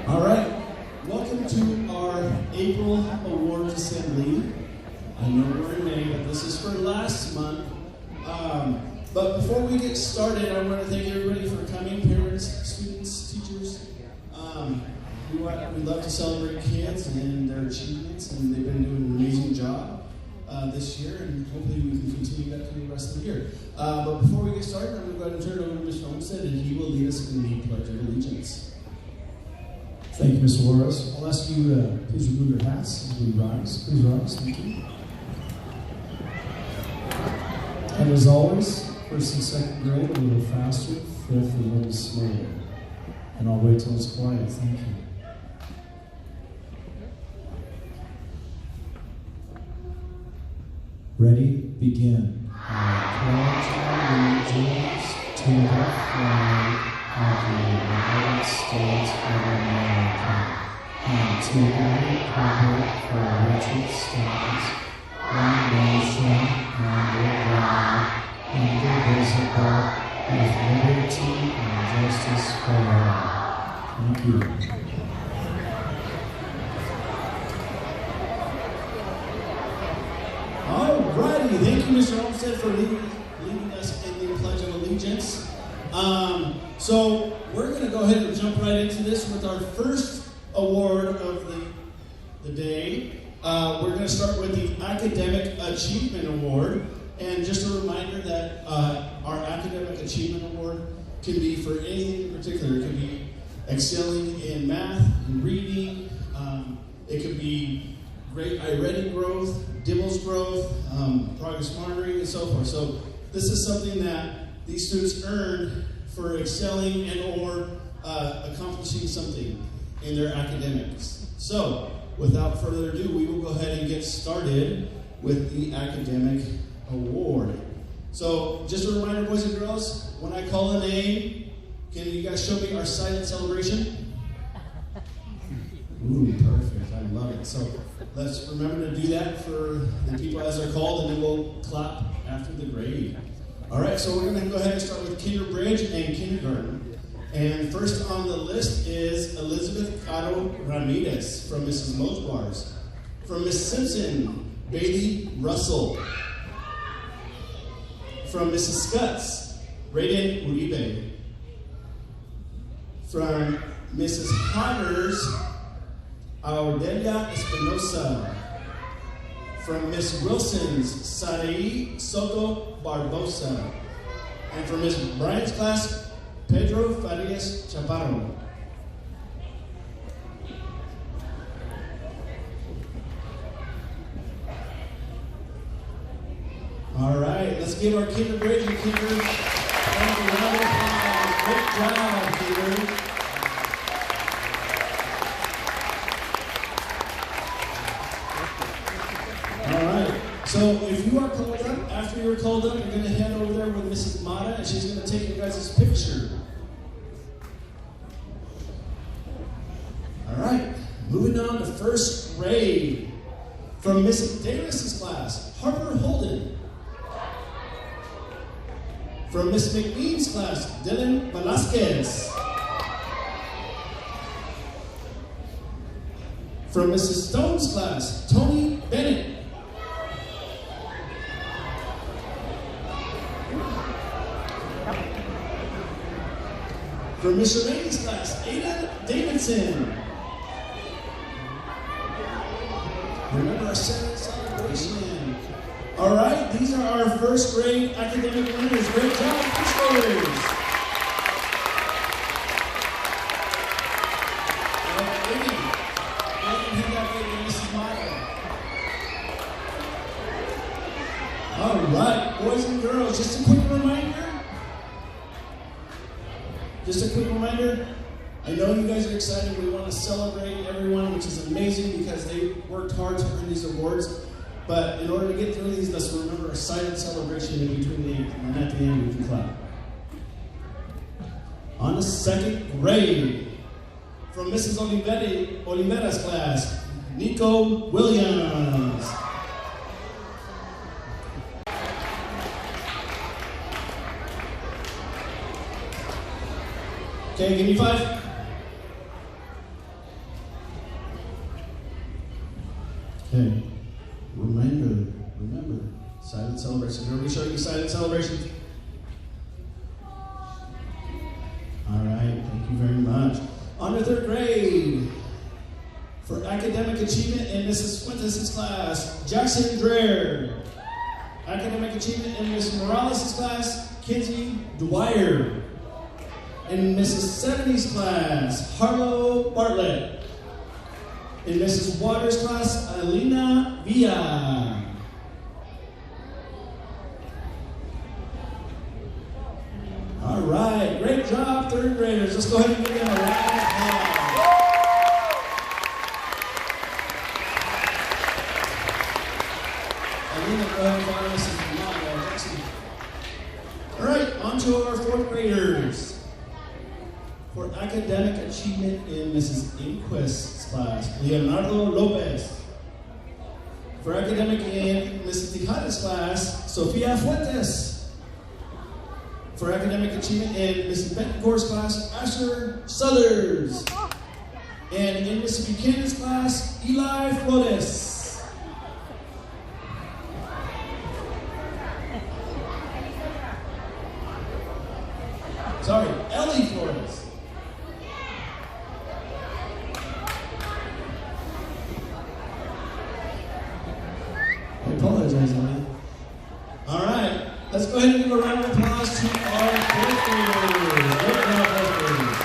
All right, welcome to our April Awards Assembly. I know we're in May, but this is for last month. But before we get started, I want to thank everybody for coming, parents, students, teachers. We love to celebrate kids and their achievements, and they've been doing an amazing job this year, and hopefully we can continue that through the rest of the year. But before we get started, I'm going to go ahead and turn it over to Mr. Olmsted, and he will lead us in the Pledge of Allegiance. Thank you, Mr. Juarez. I'll ask you to please remove your hats as we rise. Please rise. Thank you. And as always, first and second grade, a little faster, fifth, a little slower. And I'll wait till it's quiet. Thank you. Ready? Begin. I pledge allegiance to the flag of the United States of America and to the republic for which it stands, one nation, under God, indivisible, with liberty and justice for all. Thank you. Alrighty, thank you, Mr. Olmsted, for leading us in the Pledge of Allegiance. So we're going to go ahead and jump right into this with our first award of the day. We're going to start with the Academic Achievement Award. And just a reminder that our Academic Achievement Award can be for anything in particular. It could be excelling in math and reading. It could be great I-reading growth, DIBELS growth, progress monitoring, and so forth. So this is something that these students earn for excelling and or accomplishing something in their academics. So without further ado, we will go ahead and get started with the Academic Award. So just a reminder, boys and girls, when I call a name, can you guys show me our silent celebration? Ooh, perfect. I love it. So let's remember to do that for the people as they're called, and then we'll clap after the grade. All right, so we're going to go ahead and start with Kinder Bridge and Kindergarten. And first on the list is Elizabeth Caro Ramirez from Mrs. Mosbars. From Miss Simpson, Bailey Russell. From Mrs. Scutts, Raiden Uribe. From Mrs. Hammers, Audelia Espinosa. From Miss Wilson's, Sarai Soto Barbosa. And from Miss Bryant's class, Pedro Farias Chaparro. All right, let's give our Kinder Bridge and Kinder a round of applause. Great job, Kinder. All right, so if you are called up, after you're called up, you're going to head over there with Mrs. Mata, and she's going to take you guys' picture. All right, moving on to first grade. From Miss Davis's class, Harper Holden. From Miss McBean's class, Dylan Velasquez. From Mrs. Stone's class, Tony Bennett. From Miss Sherman's class, Ada Davidson. Remember our silent celebration. All right, these are our first grade academic winners. Great job, teachers. All right, boys and girls, just a quick reminder. I know you guys are excited. We want to celebrate everyone, which is amazing because they worked hard to earn these awards. But in order to get through these, let's remember a silent celebration in between the and at the end we can clap. On the second grade, from Mrs. Olivera's class, Nico Williams. Okay, give me 5. Okay. Remember, silent celebration. Everybody show you silent celebration. All right, thank you very much. On to 3rd grade. For academic achievement in Mrs. Fuentes' class, Jackson Dreher. Academic achievement in Mrs. Morales' class, Kinsey Dwyer. In Mrs. 70's class, Harlow Bartlett. In Mrs. Waters' class, Alina Villa. All right, great job, 3rd graders. Let's go ahead and give them a round of applause. Alina, go ahead and follow us in the line. All right, on to our 4th graders. For academic achievement in Mrs. Inquist's class, Leonardo Lopez. For academic in Mrs. Tejada's class, Sofia Fuentes. For academic achievement in Mrs. Betancourt's class, Asher Southers. And in Mrs. Buchanan's class, Eli Flores. Sorry, Ellie Flores. I apologize, Ellie. All right, let's go ahead and give a round of applause to our 4th graders. Great job, 4th graders.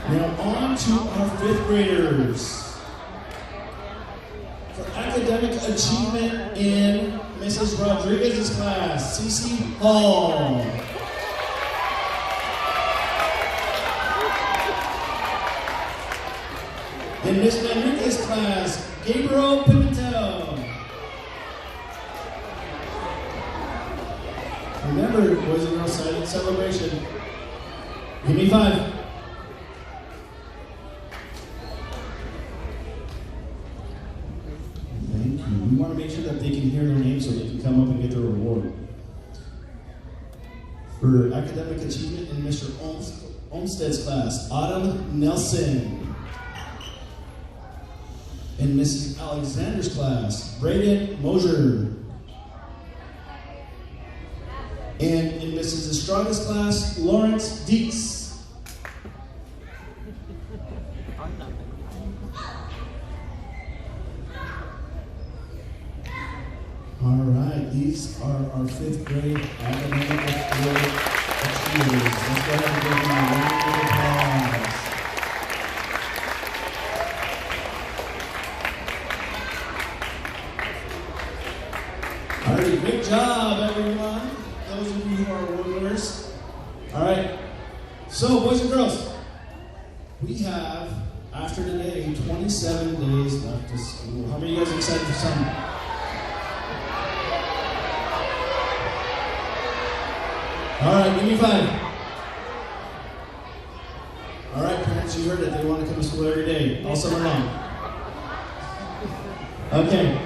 Now on to our 5th graders. For academic achievement in Mrs. Rodriguez's class, Cece Hall. In Miss Manriquez's class, Gabriel Pimentel. Remember, boys and girls, silent celebration. Give me 5. Thank you. We want to make sure that they can hear their name so they can come up and get their reward. For academic achievement in Mr. Olmstead's class, Autumn Nelson. In Mrs. Alexander's class, Braden Mosier. And in Mrs. Estrada's class, Lawrence Deeks. All right, these are our 5th grade academic achievers. Let's go ahead and give them a round of applause. All right, great job, everyone. Those of you who are award winners. All right, so boys and girls, we have, after today, 27 days left to school. How many of you guys are excited for summer? All right, give me 5. All right, parents, you heard it. They want to come to school every day, all summer long. Okay.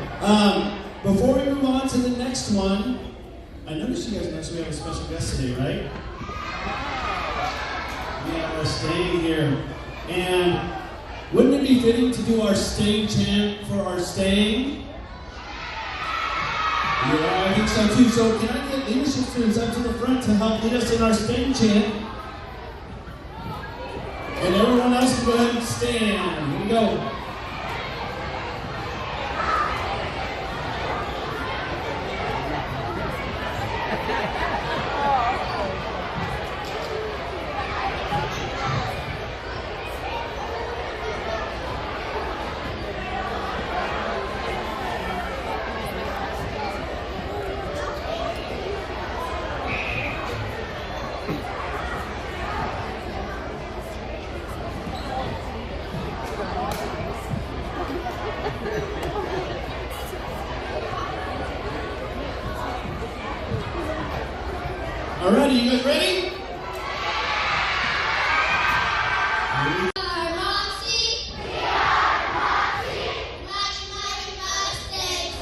Before we move on to the next one, I noticed you guys noticed we have a special guest today, right? Yeah, we're staying here. And wouldn't it be fitting to do our staying chant for our staying? Yeah, I think so too. So can I get leadership students up to the front to help lead us in our staying chant? And everyone else can go ahead and stand. Here we go. Alrighty, you guys ready? Moxee. We are Moxee. Mighty, mighty Mustangs.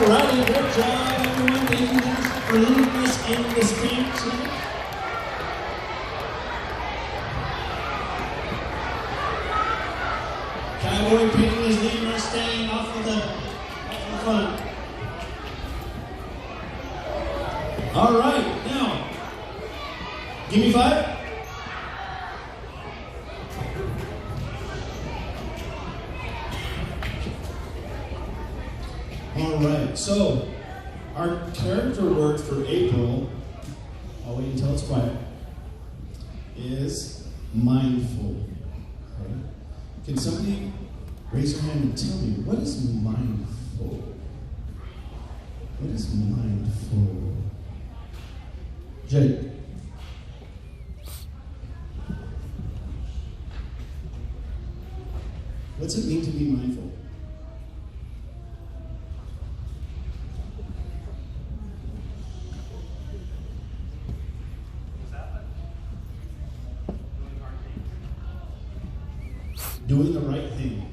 Alrighty, good job, everyone. Thank you guys for leading us in this game tonight. Cowboy painting his name or staying off of the front. Alright, now, give me 5. Alright, so our character word for April, I'll wait until it's quiet, is mindful. Okay. Can somebody raise your hand and tell me, what is mindful? What is mindful? Jake. What's it mean to be mindful? Doing the right thing.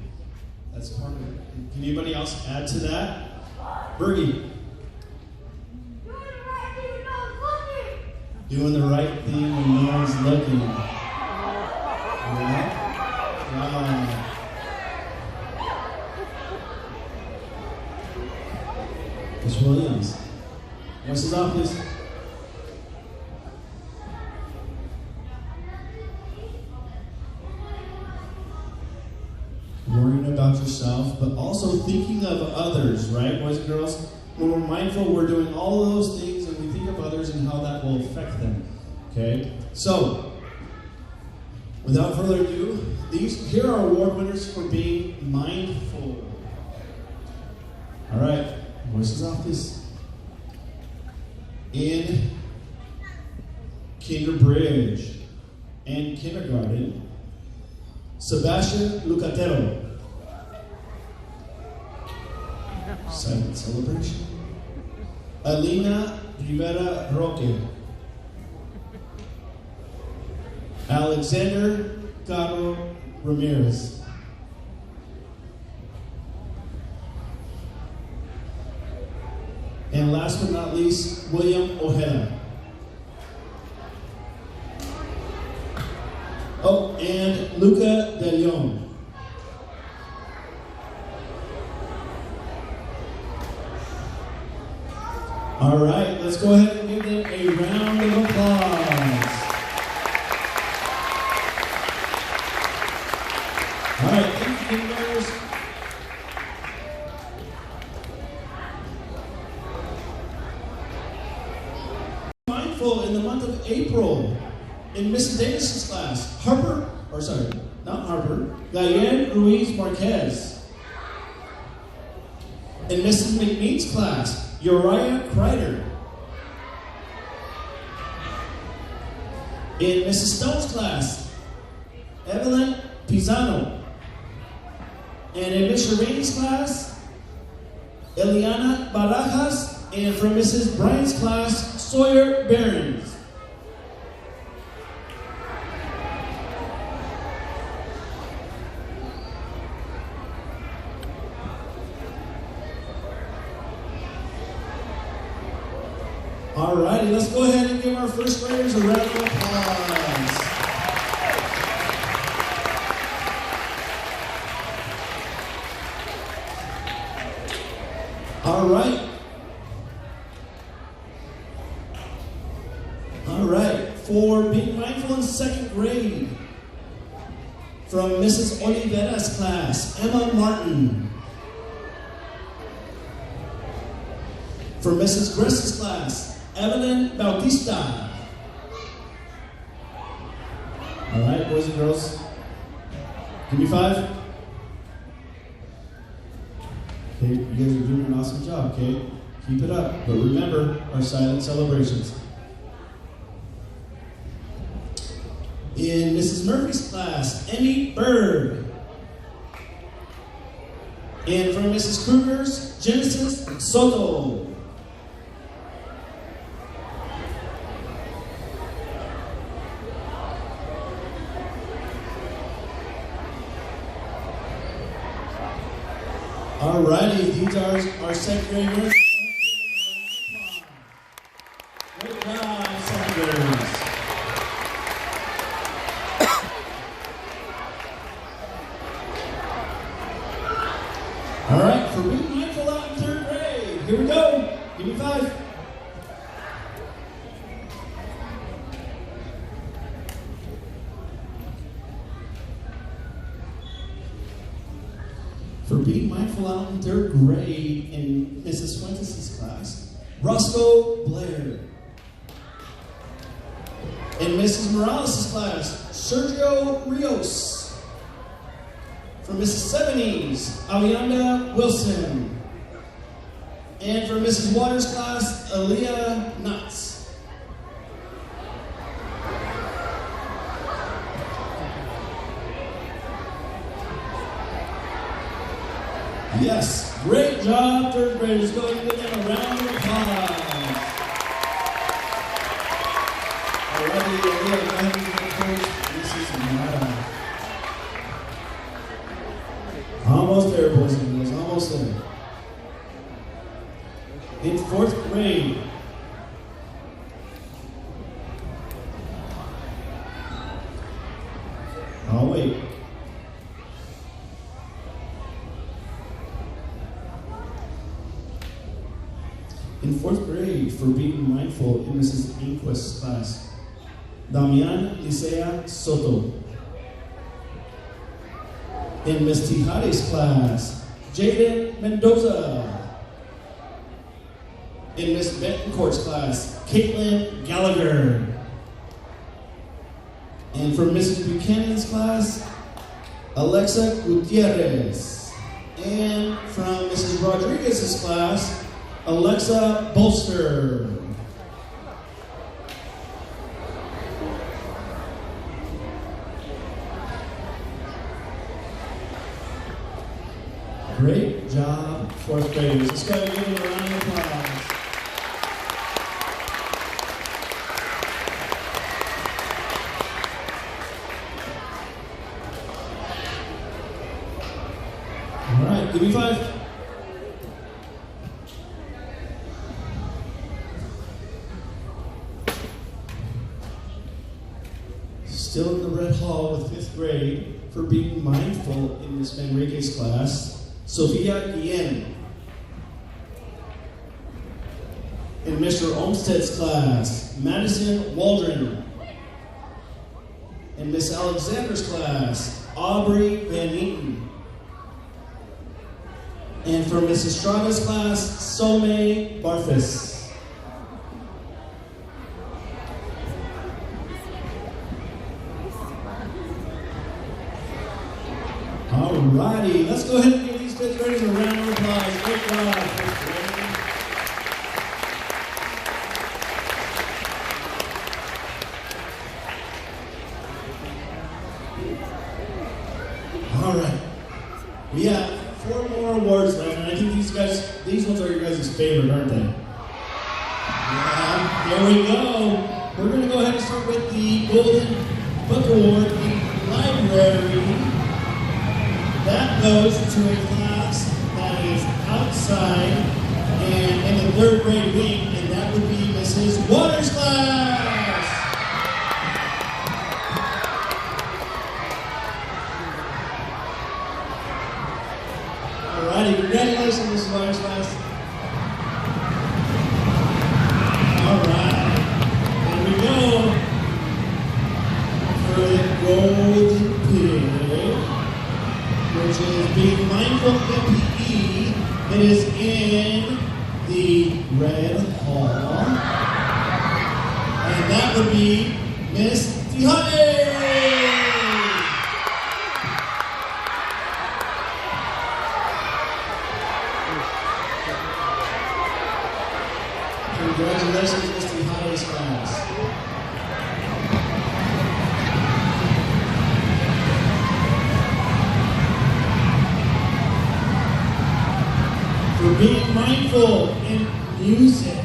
That's part of it. Can anybody else add to that? Bergie. Doing the right thing when no one's looking. Yeah? Miss Williams. Voices off, please. Worrying about yourself, but also thinking of others, right, boys and girls? When we're mindful, we're doing all of those things, and we think of others and how that will affect them. Okay? So, without further ado, here are award winners for being mindful. All right, voices off, please. In Kinderbridge and kindergarten, Sebastian Lucatero. Silent celebration. Alina Rivera Roque. Alexander Caro Ramirez. And last but not least, William Ojeda. Oh, and Luca De Leon. All right, let's go ahead and give them a round of applause. All right, thank you, guys. Mindful in the month of April in Mrs. Davis's class, Diane Ruiz Marquez. In Mrs. McNeed's class, Uriah Kreider. In Mrs. Stone's class, Evelyn Pisano. And in Miss Shireen's class, Eliana Barajas. And from Mrs. Bryant's class, Sawyer Behrens. Alrighty, let's go ahead and give our first graders a round of applause. Alright, for being mindful in 2nd grade, from Mrs. Oliveira's class, Emma Martin. From Mrs. Gress's class, Evelyn Bautista. All right, boys and girls, give me 5. Okay, you guys are doing an awesome job, okay? Keep it up, but remember our silent celebrations. In Mrs. Murphy's class, Emmy Bird. And from Mrs. Kruger's, Genesis Soto. Alrighty, these are our 2nd graders. for being mindful out in third grade. Here we go. Give me 5. For being mindful out in third grade in Mrs. Fuentes' class, Roscoe Blair. In Mrs. Morales' class, Sergio Rios. From Mrs. Seventies, Avianda Wilson. And for Mrs. Waters' class, Aaliyah Knotts. Yes, great job, third graders. Go ahead and give them a round of applause. Alrighty, go ahead and give the coach. This is Mara. Almost there, boys and girls, almost there. In 4th grade, I'll wait. In 4th grade, for being mindful in Mrs. Inquest's class, Damian Licea Soto. In Ms. Tijare's class, Jaden Mendoza. In Ms. Betancourt's class, Caitlin Gallagher. And for Mrs. Buchanan's class, Alexa Gutierrez. And from Mrs. Rodriguez's class, Alexa Bolster. Great job, 4th graders. Let's go and give them a round of applause. All right, give me 5. Still in the Red Hall with 5th grade for being mindful in Ms. Manrique's class, Sofia Guillen. In Mr. Olmstead's class, Madison Waldron. In Miss Alexander's class, Aubrey Van Eaton. And for Miss Estrada's class, Somé Barfus. Alrighty, let's go ahead and give these 5th graders a round of applause. Great job, 5th grade. Alright, we have 4 more awards left, and I think these ones are your guys' favorite, aren't they? Yeah, there we go. We're going to go ahead and start with the Golden Book Award in Library. That goes to a class that is outside and in the 3rd grade wing, and that would be Mrs. Waters' class. Alrighty, congratulations, Mrs. Waters' class. Alright, here we go for the Golden Pig, which is being mindful in PE. It is in the Red Hall. And that would be Miss Tijane. Congratulations, Miss Tijane's class. For being mindful in music,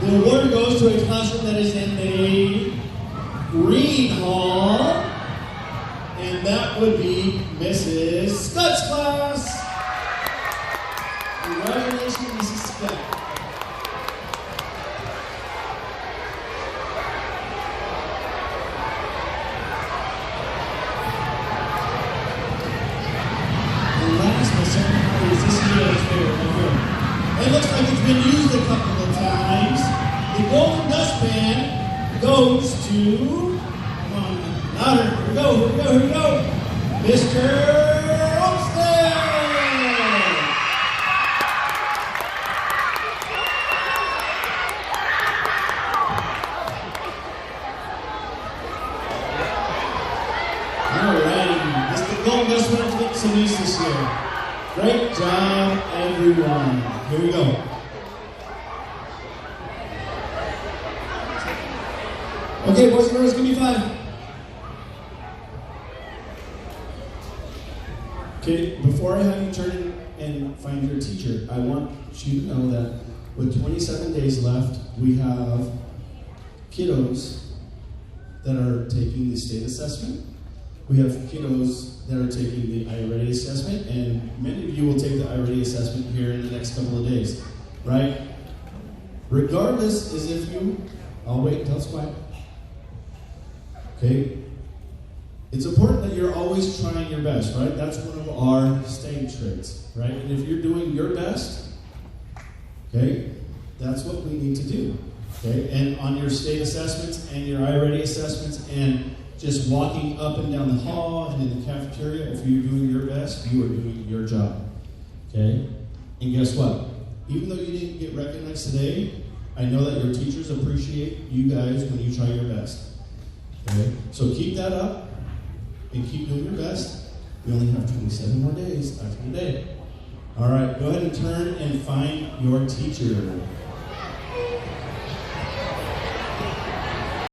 the award goes to a classroom that is in the Green Hall, and that would be Mrs. Scott's class. Congratulations, Mrs. Scott. And last but certainly not to, come on, louder, here we go, here we go, here we go, Mr. Moxee! Alrighty, this is the goal. This one to get some use this year. Great job, everyone. Here we go. Okay, boys and girls, give me 5. Okay, before I have you turn in and find your teacher, I want you to know that with 27 days left, we have kiddos that are taking the state assessment. We have kiddos that are taking the iReady assessment, and many of you will take the iReady assessment here in the next couple of days, right? Regardless, is if you, I'll wait until it's quiet. Okay? It's important that you're always trying your best, right? That's one of our staying traits, right? And if you're doing your best, okay, that's what we need to do, okay? And on your state assessments and your iReady assessments and just walking up and down the hall and in the cafeteria, if you're doing your best, you are doing your job, okay? And guess what? Even though you didn't get recognized today, I know that your teachers appreciate you guys when you try your best, okay? So keep that up and keep doing your best. We only have 27 more days after today. All right, go ahead and turn and find your teacher.